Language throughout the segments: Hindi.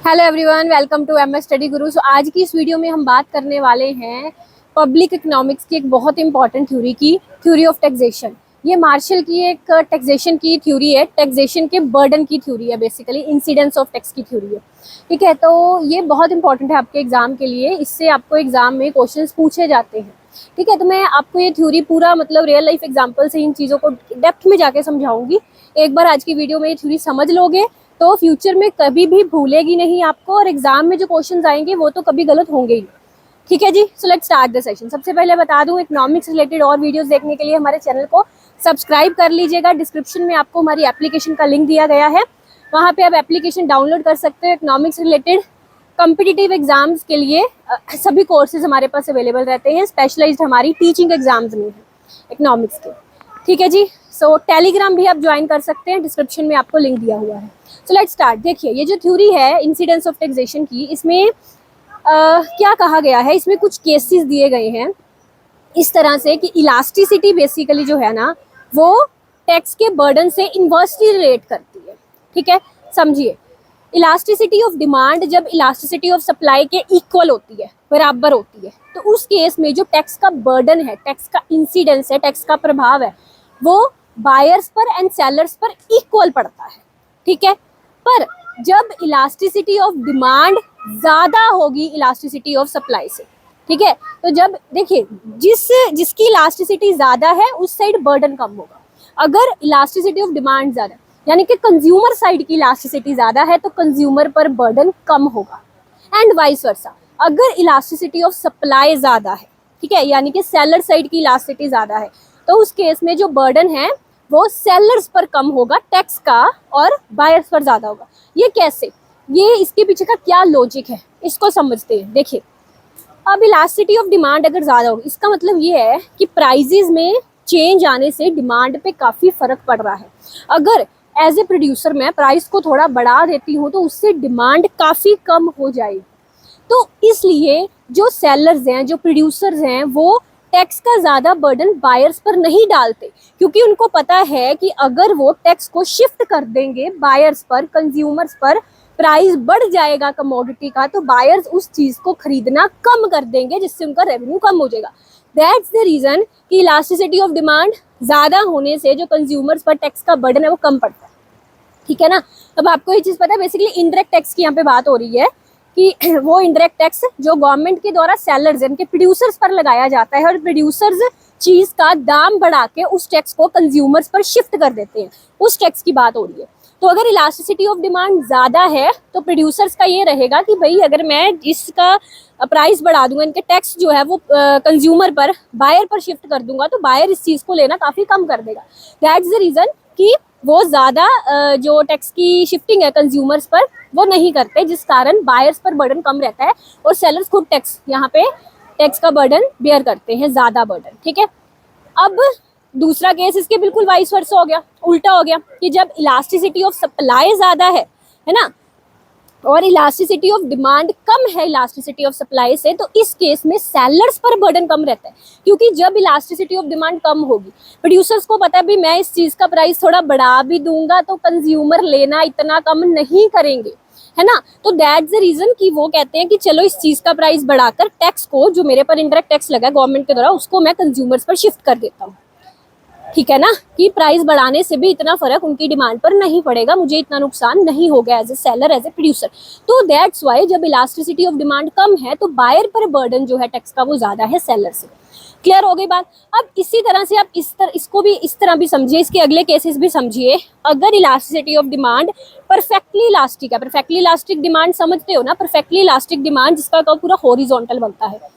Hello everyone, welcome to MS study Guru. आज की इस वीडियो में हम बात करने वाले हैं पब्लिक इकोनॉमिक्स की एक बहुत इंपॉर्टेंट थ्योरी की, थ्योरी ऑफ टैक्सेशन। ये मार्शल की एक टैक्सेशन की थ्योरी है, टैक्सेशन के बर्डन की थ्योरी है, बेसिकली इंसिडेंस ऑफ टैक्स की थ्योरी है। ठीक है, तो ये बहुत इंपॉर्टेंट है आपके एग्जाम के लिए, इससे आपको एग्जाम में क्वेश्चंस पूछे जाते हैं। ठीक है, तो मैं आपको ये थ्योरी पूरा मतलब रियल लाइफ एग्जाम्पल से इन चीज़ों को डेप्थ में जाके समझाऊंगी। एक बार आज की वीडियो में ये थ्योरी समझ लोगे तो फ्यूचर में कभी भी भूलेगी नहीं आपको, और एग्जाम में जो क्वेश्चंस आएंगे वो तो कभी गलत होंगे ही। ठीक है जी, so let's start the session. सबसे पहले बता दूं, इकोनॉमिक्स रिलेटेड और वीडियोस देखने के लिए हमारे चैनल को सब्सक्राइब कर लीजिएगा। डिस्क्रिप्शन में आपको हमारी एप्लीकेशन का लिंक दिया गया है, वहाँ पे आप एप्लीकेशन डाउनलोड कर सकते हो। इकोनॉमिक्स रिलेटेड कॉम्पिटिटिव एग्जाम्स के लिए सभी कोर्सेज हमारे पास अवेलेबल रहते हैं। स्पेशलाइज्ड हमारी टीचिंग एग्जाम्स में है इकोनॉमिक्स के। ठीक है जी, सो टेलीग्राम भी आप ज्वाइन कर सकते हैं, डिस्क्रिप्शन में आपको लिंक दिया हुआ है। सो लेट्स स्टार्ट। देखिए, ये जो थ्योरी है इंसिडेंस ऑफ टैक्सेशन की, इसमें क्या कहा गया है, इसमें कुछ केसेस दिए गए हैं इस तरह से कि इलास्टिसिटी बेसिकली जो है ना, वो टैक्स के बर्डन से इन्वर्सली रिलेट करती है। ठीक है, समझिए, इलास्टिसिटी ऑफ डिमांड जब इलास्टिसिटी ऑफ सप्लाई के इक्वल होती है, बराबर होती है, तो उस केस में जो टैक्स का बर्डन है, टैक्स का इंसिडेंस है, टैक्स का प्रभाव है, वो बायर्स पर एंड सेलर्स पर इक्वल पड़ता है। ठीक है, पर जब इलास्टिसिटी ऑफ डिमांड ज्यादा होगी इलास्टिसिटी ऑफ सप्लाई से, ठीक है, तो जब देखिए जिसकी इलास्टिसिटी ज्यादा है उस साइड बर्डन कम होगा। अगर इलास्टिसिटी ऑफ डिमांड ज्यादा, यानी कि कंज्यूमर साइड की इलास्टिसिटी ज्यादा है, तो कंज्यूमर पर बर्डन कम होगा, एंड वाइस वर्सा। अगर इलास्टिसिटी ऑफ सप्लाई ज्यादा है, ठीक है, यानी कि सेलर साइड की इलास्टिसिटी ज्यादा है, तो उस केस में जो बर्डन है वो सेलर्स पर कम होगा टैक्स का, और बायर्स पर ज्यादा होगा। ये कैसे, ये इसके पीछे का क्या लॉजिक है, इसको समझते हैं। देखिए, अब इलास्टिसिटी ऑफ डिमांड अगर ज्यादा होगी, इसका मतलब ये है कि प्राइजेस में चेंज आने से डिमांड पे काफी फर्क पड़ रहा है। अगर एज ए प्रोड्यूसर मैं प्राइस को थोड़ा बढ़ा देती हूँ तो उससे डिमांड काफी कम हो जाएगी। तो इसलिए जो सेलर्स हैं, जो प्रोड्यूसर्स हैं, वो टैक्स का ज़्यादा बर्डन बायर्स पर नहीं डालते, क्योंकि उनको पता है कि अगर वो टैक्स को शिफ्ट कर देंगे बायर्स पर, कंज्यूमर्स पर, प्राइस बढ़ जाएगा कमोडिटी का, तो बायर्स उस चीज़ को खरीदना कम कर देंगे, जिससे उनका रेवेन्यू कम हो जाएगा। दैट्स द रीज़न कि इलास्टिसिटी ऑफ डिमांड ज़्यादा होने से जो कंज्यूमर्स पर टैक्स का बर्डन है वो कम पड़ता है। ठीक है ना, अब आपको ये चीज़ पता है, बेसिकली इनडायरेक्ट टैक्स की यहाँ पे बात हो रही है कि वो इनडायरेक्ट टैक्स जो गवर्नमेंट के द्वारा सेलर्स इनके प्रोड्यूसर्स पर लगाया जाता है, और प्रोड्यूसर्स चीज का दाम बढ़ा के उस टैक्स को कंज्यूमर्स पर शिफ्ट कर देते हैं, उस टैक्स की बात हो रही है। तो अगर इलास्टिसिटी ऑफ डिमांड ज्यादा है तो प्रोड्यूसर्स का ये रहेगा कि भाई अगर मैं इसका प्राइस बढ़ा दूंगा, इनके टैक्स जो है वो कंज्यूमर पर, बायर पर शिफ्ट कर दूंगा, तो बायर इस चीज को लेना काफी कम कर देगा। दैट्स द रीजन कि वो ज़्यादा जो टैक्स की शिफ्टिंग है कंज्यूमर्स पर वो नहीं करते, जिस कारण बायर्स पर बर्डन कम रहता है, और सेलर्स खुद टैक्स यहाँ पे टैक्स का बर्डन बेयर करते हैं, ज़्यादा बर्डन। ठीक है, अब दूसरा केस इसके बिल्कुल वाइस वर्सा हो गया, उल्टा हो गया, कि जब इलास्टिसिटी ऑफ सप्लाई ज़्यादा है ना, और इलास्टिसिटी ऑफ डिमांड कम है इलास्टिसिटी ऑफ सप्लाई से, तो इस केस में सेलर्स पर बर्डन कम रहता है। क्योंकि जब इलास्टिसिटी ऑफ डिमांड कम होगी, प्रोड्यूसर्स को पता है भी मैं इस चीज़ का प्राइस थोड़ा बढ़ा भी दूंगा तो कंज्यूमर लेना इतना कम नहीं करेंगे, है ना। तो दैट्स द रीजन कि वो कहते हैं कि चलो इस चीज़ का प्राइस बढ़ाकर टैक्स को, जो मेरे पर इंडायरेक्ट टैक्स लगा गवर्नमेंट के द्वारा, उसको मैं कंज्यूमर्स पर शिफ्ट कर देता हूँ। ठीक है ना, कि प्राइस बढ़ाने से भी इतना फर्क उनकी डिमांड पर नहीं पड़ेगा, मुझे इतना नुकसान नहीं होगा as a seller, as a producer. तो दैट्स वाई जब इलास्टिसिटी ऑफ डिमांड कम है तो बायर पर बर्डन जो है टैक्स का वो ज्यादा है सेलर से। क्लियर हो गई बात। अब इसी तरह से आप इसको भी इस तरह भी समझिए, इसके अगले केसेस भी समझिए। अगर elasticity of demand perfectly elastic है, परफेक्टली इलास्टिक डिमांड समझते हो ना, परफेक्टली इलास्टिक डिमांड जिसका पूरा हॉरिजॉन्टल बनता है।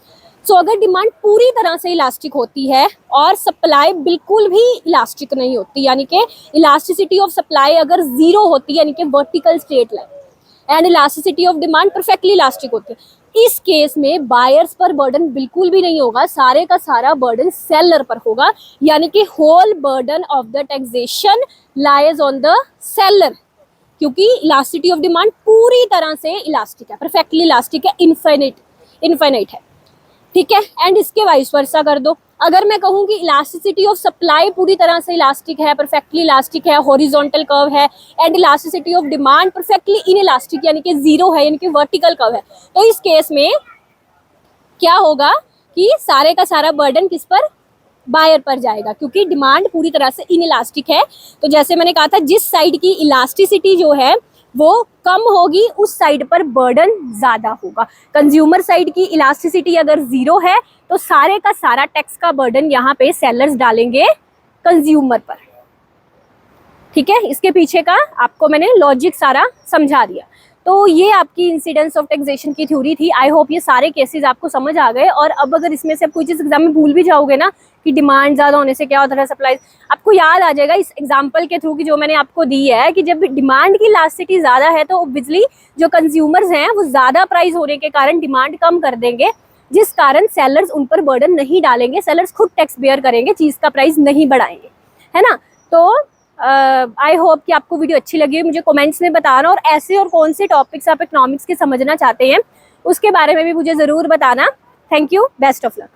सो अगर डिमांड पूरी तरह से इलास्टिक होती है और सप्लाई बिल्कुल भी इलास्टिक नहीं होती, यानी कि इलास्टिसिटी ऑफ सप्लाई अगर जीरो होती है, यानी कि vertical straight line, and elasticity of demand perfectly elastic होती है, इस केस में बायर्स पर बर्डन बिल्कुल भी नहीं होगा, सारे का सारा बर्डन सेलर पर होगा, यानी कि whole burden of the taxation lies on the seller, क्योंकि इलास्टिसिटी ऑफ डिमांड पूरी तरह से इलास्टिक है, परफेक्टली इलास्टिक है, इनफाइनाइट है। ठीक है, एंड इसके वाइस वर्सा कर दो। अगर मैं कहूँ कि इलास्टिसिटी ऑफ सप्लाई पूरी तरह से इलास्टिक है, परफेक्टली इलास्टिक है, हॉरिजॉन्टल कर्व है, and elasticity of demand perfectly inelastic यानी कि जीरो है, यानी कि वर्टिकल कर्व है, तो इस केस में क्या होगा कि सारे का सारा बर्डन किस पर, बायर पर जाएगा, क्योंकि डिमांड पूरी तरह से इनइलास्टिक है। तो जैसे मैंने कहा था, जिस साइड की इलास्टिसिटी जो है वो कम होगी उस साइड पर बर्डन ज्यादा होगा। कंज्यूमर साइड की इलास्टिसिटी अगर जीरो है तो सारे का सारा टैक्स का बर्डन यहाँ पे सेलर्स डालेंगे कंज्यूमर पर। ठीक है, इसके पीछे का आपको मैंने लॉजिक सारा समझा दिया। तो ये आपकी इंसिडेंस ऑफ टैक्सेशन की थ्योरी थी। आई होप ये सारे केसेस आपको समझ आ गए। और अब अगर इसमें से आप कोई चीज़ एग्जाम में भूल भी जाओगे ना कि डिमांड ज़्यादा होने से क्या होता है सप्लाई, आपको याद आ जाएगा इस एग्जाम्पल के थ्रू की जो मैंने आपको दी है कि जब डिमांड की इलास्टिसिटी ज़्यादा है तो ऑब्वियसली जो कंज्यूमर्स हैं वो ज़्यादा प्राइस होने के कारण डिमांड कम कर देंगे, जिस कारण सेलर्स उन पर बर्डन नहीं डालेंगे, सेलर्स खुद टैक्स बेयर करेंगे, चीज़ का प्राइस नहीं बढ़ाएंगे, है ना। तो आई होप कि आपको वीडियो अच्छी लगी। मुझे कमेंट्स में बताना, और ऐसे और कौन से टॉपिक्स आप इकोनॉमिक्स के समझना चाहते हैं उसके बारे में भी मुझे ज़रूर बताना। Thank you, best of luck.